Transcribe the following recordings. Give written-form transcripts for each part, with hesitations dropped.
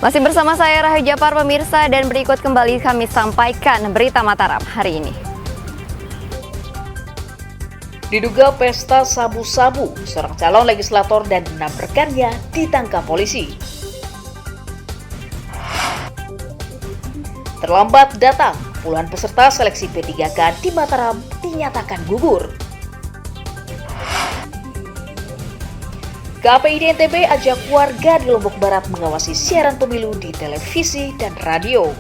Masih bersama saya Rahayu Japar pemirsa, dan berikut kembali kami sampaikan berita Mataram hari ini. Diduga pesta sabu-sabu, seorang calon legislator dan 6 rekannya ditangkap polisi. Terlambat datang, puluhan peserta seleksi P3K di Mataram dinyatakan gugur. KPID NTB ajak warga di Lombok Barat mengawasi siaran pemilu di televisi dan radio.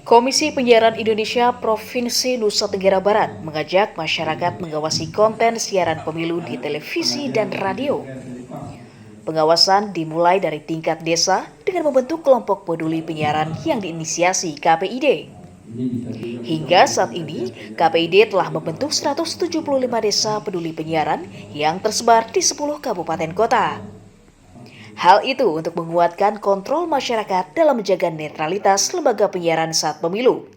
Komisi Penyiaran Indonesia Provinsi Nusa Tenggara Barat mengajak masyarakat mengawasi konten siaran pemilu di televisi dan radio. Pengawasan dimulai dari tingkat desa dengan membentuk kelompok peduli penyiaran yang diinisiasi KPID. Hingga saat ini, KPID telah membentuk 175 desa peduli penyiaran yang tersebar di 10 kabupaten kota. Hal itu untuk menguatkan kontrol masyarakat dalam menjaga netralitas lembaga penyiaran saat pemilu.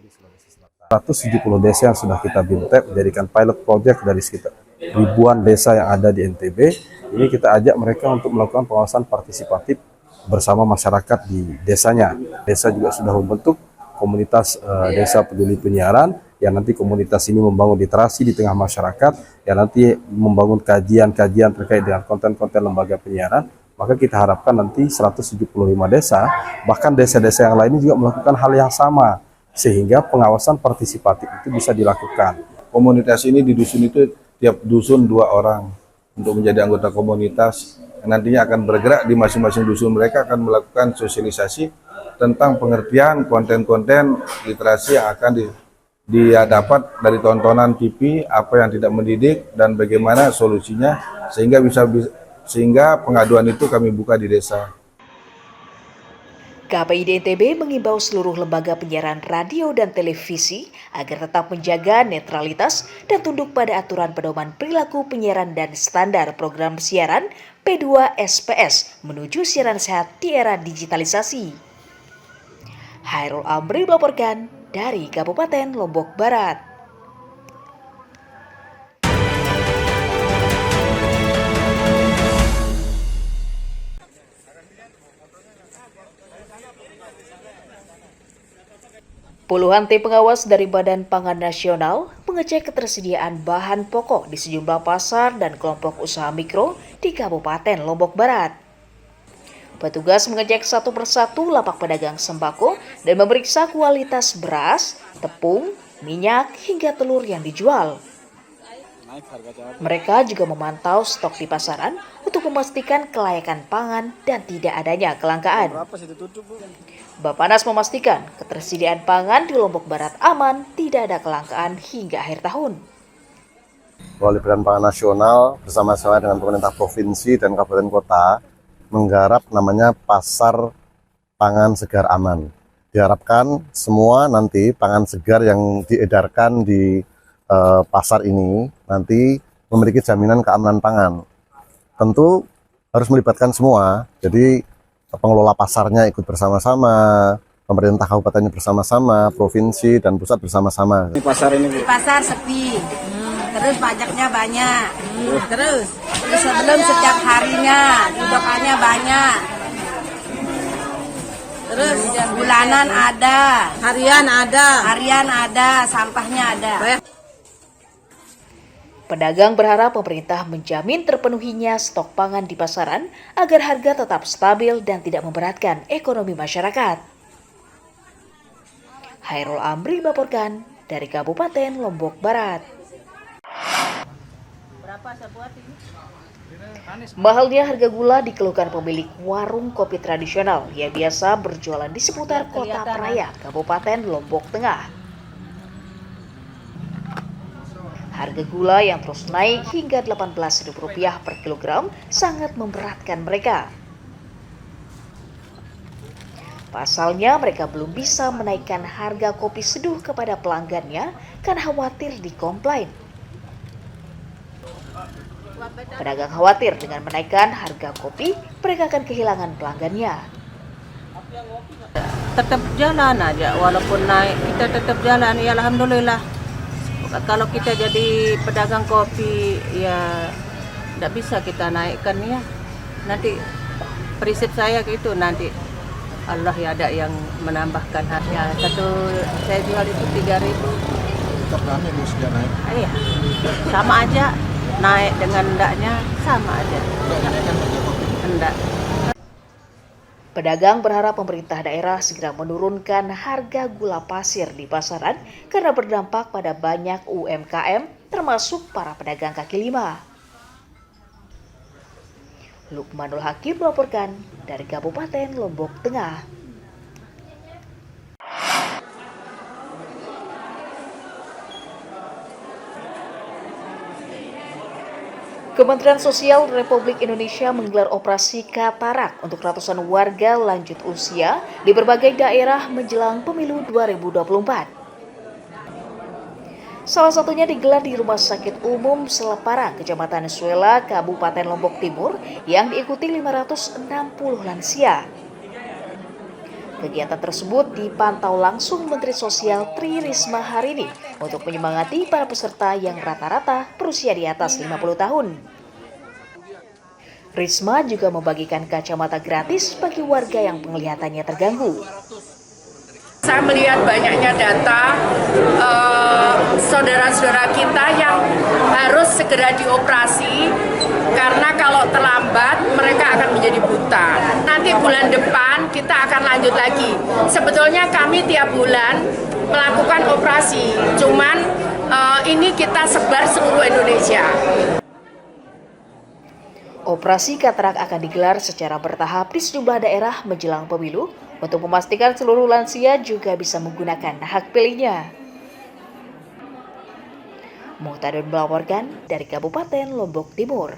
170 desa yang sudah kita bintep menjadikan pilot project dari sekitar ribuan desa yang ada di NTB. Ini kita ajak mereka untuk melakukan pengawasan partisipatif bersama masyarakat di desanya. Desa juga sudah membentuk komunitas desa peduli penyiaran, yang nanti komunitas ini membangun literasi di tengah masyarakat, yang nanti membangun kajian-kajian terkait dengan konten-konten lembaga penyiaran. Maka kita harapkan nanti 175 desa, bahkan desa-desa yang lainnya juga melakukan hal yang sama, sehingga pengawasan partisipatif itu bisa dilakukan. Komunitas ini di dusun itu tiap dusun 2 orang untuk menjadi anggota komunitas. Nantinya akan bergerak di masing-masing dusun, mereka akan melakukan sosialisasi tentang pengertian konten-konten literasi yang akan dia dapat dari tontonan TV, apa yang tidak mendidik dan bagaimana solusinya, sehingga pengaduan itu kami buka di desa. KPID NTB mengimbau seluruh lembaga penyiaran radio dan televisi agar tetap menjaga netralitas dan tunduk pada aturan pedoman perilaku penyiaran dan standar program siaran P2SPS menuju siaran sehat di era digitalisasi. Hairul Amri melaporkan dari Kabupaten Lombok Barat. Puluhan tim pengawas dari Badan Pangan Nasional mengecek ketersediaan bahan pokok di sejumlah pasar dan kelompok usaha mikro di Kabupaten Lombok Barat. Petugas mengecek satu persatu lapak pedagang sembako dan memeriksa kualitas beras, tepung, minyak, hingga telur yang dijual. Mereka juga memantau stok di pasaran untuk memastikan kelayakan pangan dan tidak adanya kelangkaan. Bappenas memastikan ketersediaan pangan di Lombok Barat aman, tidak ada kelangkaan hingga akhir tahun. Melalui Badan Pangan Nasional bersama-sama dengan pemerintah provinsi dan kabupaten kota menggarap namanya Pasar Pangan Segar Aman. Diharapkan semua nanti pangan segar yang diedarkan di pasar ini nanti memiliki jaminan keamanan pangan. Tentu harus melibatkan semua, jadi pengelola pasarnya ikut bersama-sama, pemerintah kabupatennya bersama-sama, provinsi dan pusat bersama-sama. Di pasar sepi, terus pajaknya banyak, terus sebelum setiap harinya judokannya banyak, terus bulanan ada, harian ada, sampahnya ada. Pedagang berharap pemerintah menjamin terpenuhinya stok pangan di pasaran agar harga tetap stabil dan tidak memberatkan ekonomi masyarakat. Hairul Amri melaporkan dari Kabupaten Lombok Barat. Mahalnya harga gula dikeluhkan pemilik warung kopi tradisional yang biasa berjualan di seputar Kota Praia, Kabupaten Lombok Tengah. Harga gula yang terus naik hingga Rp18.000 per kilogram sangat memberatkan mereka. Pasalnya mereka belum bisa menaikkan harga kopi seduh kepada pelanggannya karena khawatir dikomplain. Pedagang khawatir dengan menaikkan harga kopi, mereka akan kehilangan pelanggannya. tetap jalan aja, walaupun naik kita tetap jalan. Ya alhamdulillah. Kalau kita jadi pedagang kopi ya tidak bisa kita naikkan ya. Nanti prinsip saya gitu, nanti Allah ya ada yang menambahkan harga. Saya jual itu 3.000. Tetap rame Bu sejak naik. Iya, sama aja, naik dengan hendaknya sama aja. Enggak dinaikkan harga kopi. Hendak. Pedagang berharap pemerintah daerah segera menurunkan harga gula pasir di pasaran karena berdampak pada banyak UMKM termasuk para pedagang kaki lima. Lukmanul Hakim melaporkan dari Kabupaten Lombok Tengah. Kementerian Sosial Republik Indonesia menggelar operasi Katarak untuk ratusan warga lanjut usia di berbagai daerah menjelang pemilu 2024. Salah satunya digelar di Rumah Sakit Umum Selepara, Kecamatan Suela, Kabupaten Lombok Timur yang diikuti 560 lansia. Kegiatan tersebut dipantau langsung Menteri Sosial Tri Risma hari ini untuk menyemangati para peserta yang rata-rata berusia di atas 50 tahun. Risma juga membagikan kacamata gratis bagi warga yang penglihatannya terganggu. Saya melihat banyaknya data saudara-saudara kita yang harus segera dioperasi karena kalau terlambat mereka akan menjadi buta. Nanti bulan depan kita akan lanjut lagi. Sebetulnya kami tiap bulan melakukan operasi, cuman ini kita sebar seluruh Indonesia. Operasi Katarak akan digelar secara bertahap di sejumlah daerah menjelang pemilu untuk memastikan seluruh lansia juga bisa menggunakan hak pilihnya. Muhtadun melaporkan dari Kabupaten Lombok Timur.